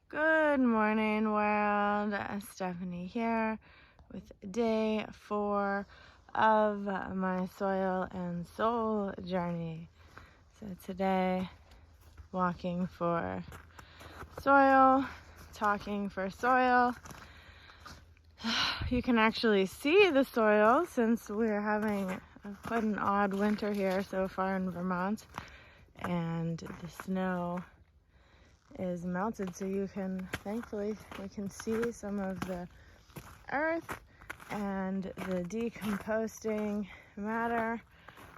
Good morning, world. Stephanie here with day 4 of my soil and soul journey. So today, walking for soil, talking for soil. You can actually see the soil since we're having quite an odd winter here so far in Vermont, and the snow is melted, so thankfully we can see some of the earth and the decomposing matter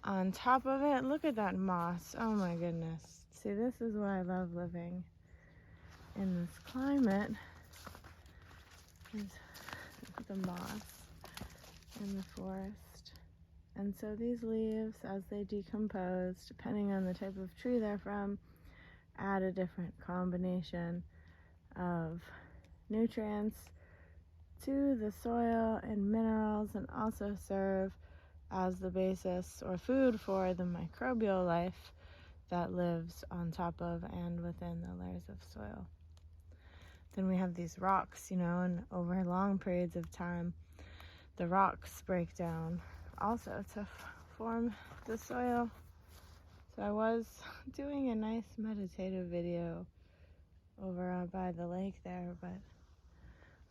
on top of it. Look at that moss. Oh my goodness. See, this is why I love living in this climate, is the moss in the forest. And so these leaves, as they decompose, depending on the type of tree they're from, add a different combination of nutrients to the soil and minerals, and also serve as the basis or food for the microbial life that lives on top of and within the layers of soil. Then we have these rocks, and over long periods of time, the rocks break down also to form the soil. So I was doing a nice meditative video over by the lake there, but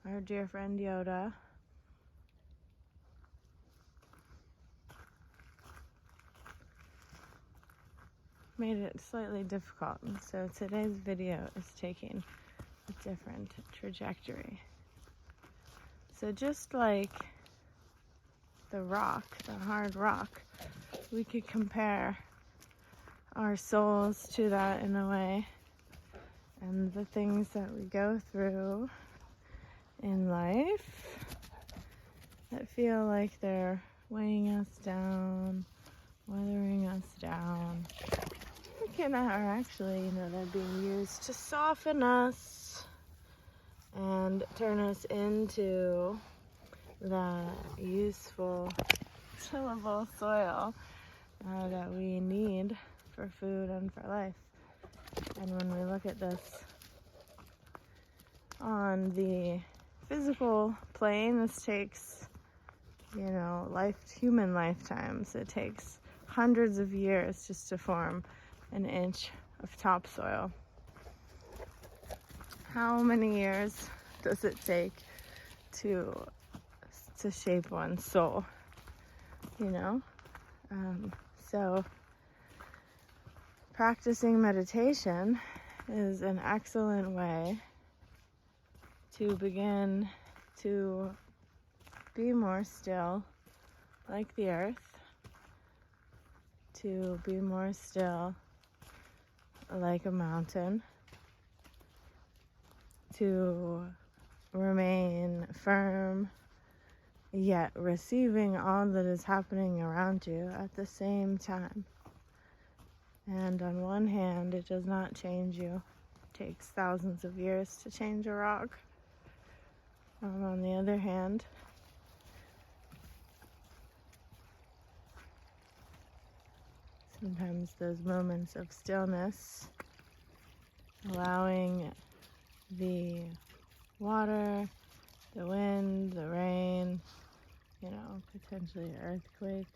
our dear friend Yoda made it slightly difficult. And so today's video is taking a different trajectory. So just like the rock, the hard rock, we could compare our souls to that in a way, and the things that we go through in life that feel like they're weighing us down, weathering us down, are actually, they're being used to soften us and turn us into the useful, tillable soil that we need for food and for life. And when we look at this on the physical plane, this takes, human lifetimes. It takes hundreds of years just to form an inch of topsoil. How many years does it take to shape one's soul? So practicing meditation is an excellent way to begin to be more still, like the earth, to be more still, like a mountain, to remain firm, yet receiving all that is happening around you at the same time. And on one hand, it does not change you. It takes thousands of years to change a rock. On the other hand, sometimes those moments of stillness, allowing the water, the wind, the rain, potentially earthquakes,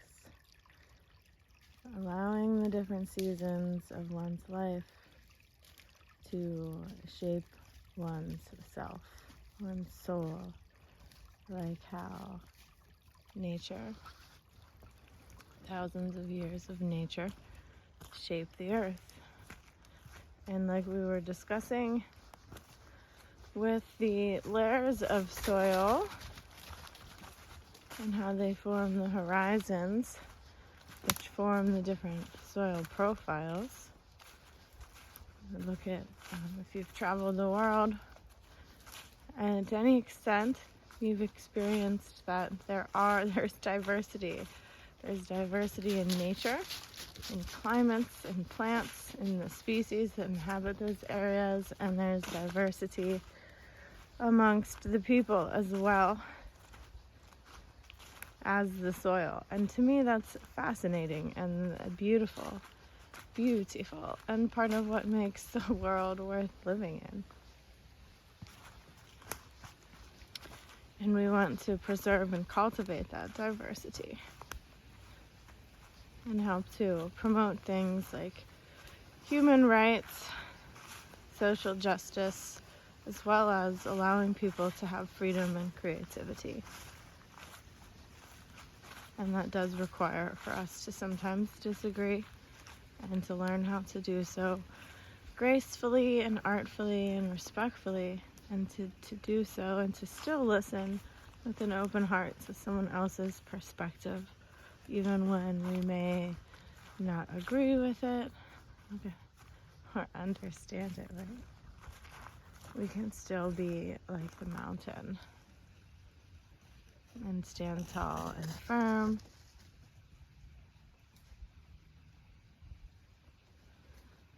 allowing the different seasons of one's life to shape one's self, one's soul, like how nature, thousands of years of nature, shape the earth. And like we were discussing with the layers of soil and how they form the horizons, which form the different soil profiles. Look at, if you've traveled the world, and to any extent, you've experienced that there's diversity. There's diversity in nature, in climates, in plants, in the species that inhabit those areas, and there's diversity amongst the people as well as the soil. And to me, that's fascinating and beautiful, and part of what makes the world worth living in. And we want to preserve and cultivate that diversity and help to promote things like human rights, social justice, as well as allowing people to have freedom and creativity. And that does require for us to sometimes disagree and to learn how to do so gracefully and artfully and respectfully, and to do so and to still listen with an open heart to someone else's perspective, even when we may not agree with it or understand it, right? We can still be like the mountain and stand tall and firm.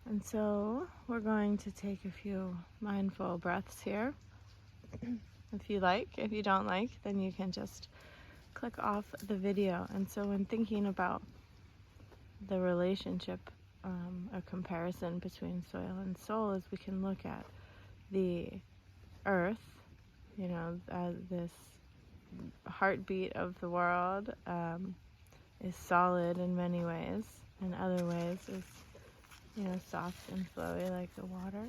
And so we're going to take a few mindful breaths here. If you like. If you don't like, then you can just click off the video. And so when thinking about the relationship, a comparison between soil and soul, is we can look at the earth, this heartbeat of the world, is solid in many ways, and other ways is, soft and flowy like the water.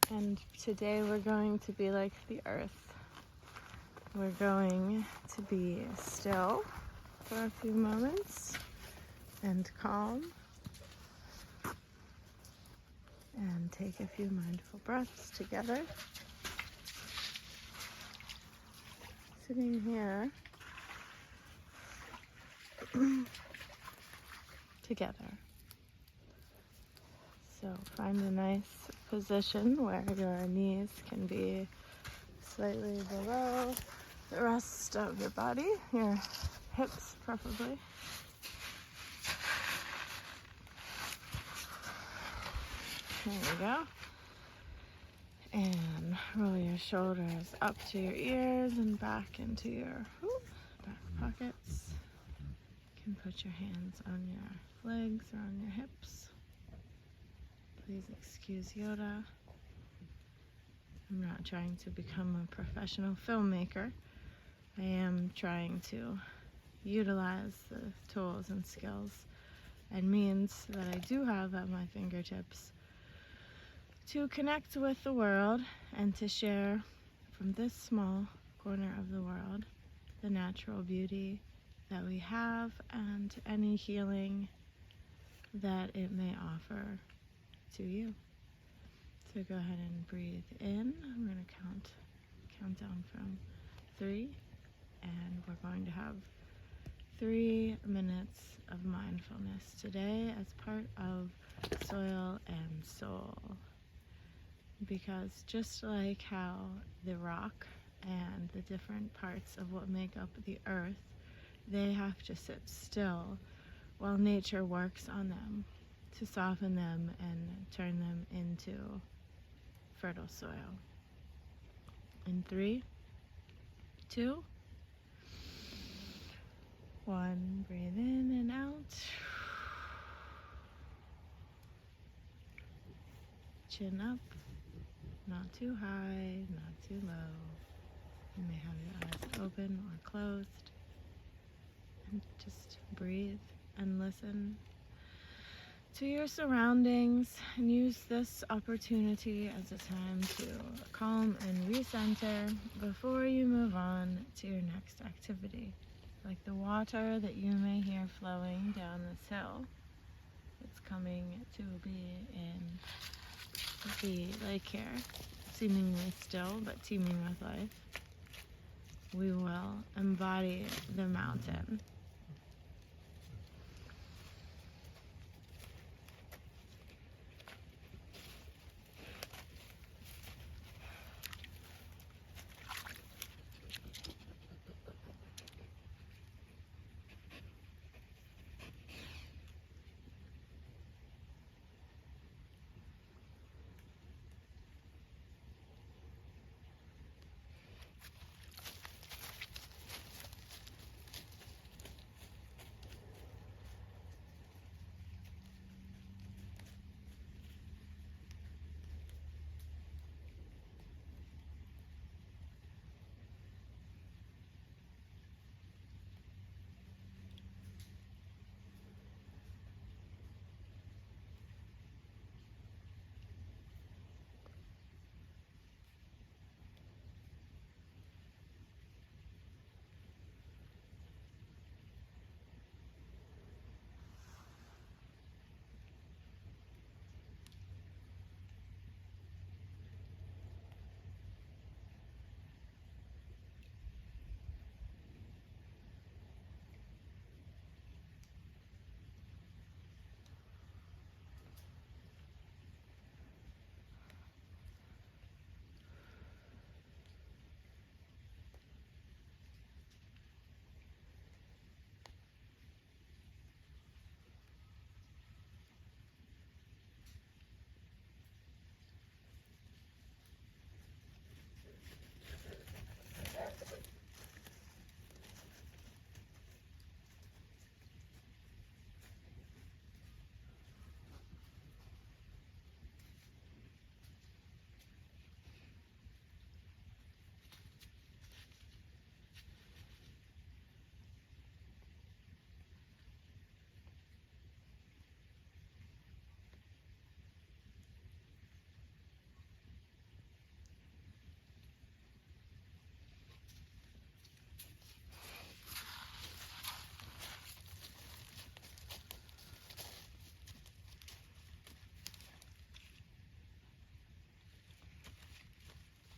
And today we're going to be like the earth. We're going to be still for a few moments and calm and take a few mindful breaths together. Sitting here together. So find a nice position where your knees can be slightly below the rest of your body, your hips preferably. There you go. And roll your shoulders up to your ears and back into your back pockets. You can put your hands on your legs or on your hips. Please excuse Yoda. I'm not trying to become a professional filmmaker. I am trying to utilize the tools and skills and means that I do have at my fingertips to connect with the world and to share from this small corner of the world the natural beauty that we have and any healing that it may offer to you. So go ahead and breathe in. I'm going to count down from 3, and we're going to have 3 minutes of mindfulness today as part of Soil and Soul. Because just like how the rock and the different parts of what make up the earth, they have to sit still while nature works on them to soften them and turn them into fertile soil. In 3, 2, 1, breathe in and out. Chin up, not too high, not too low. You may have your eyes open or closed. And just breathe and listen to your surroundings, and use this opportunity as a time to calm and recenter before you move on to your next activity. Like the water that you may hear flowing down this hill, it's coming to be in the lake here, seemingly still but teeming with life. We will embody the mountain.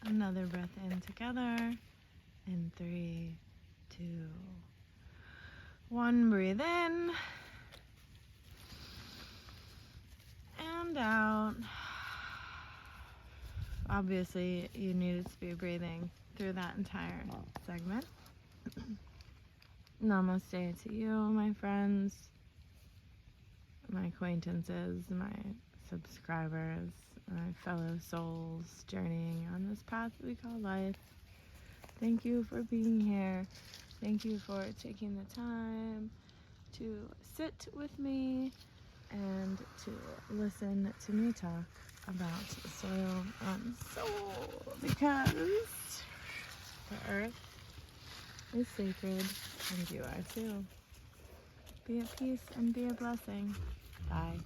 Another breath in together. In 3, 2, 1. Breathe in. And out. Obviously, you needed to be breathing through that entire segment. Namaste to you, my friends, my acquaintances, my subscribers, my fellow souls journeying on this path we call life. Thank you for being here. Thank you for taking the time to sit with me and to listen to me talk about soil and soul, because the earth is sacred and you are too. Be at peace and be a blessing. Bye.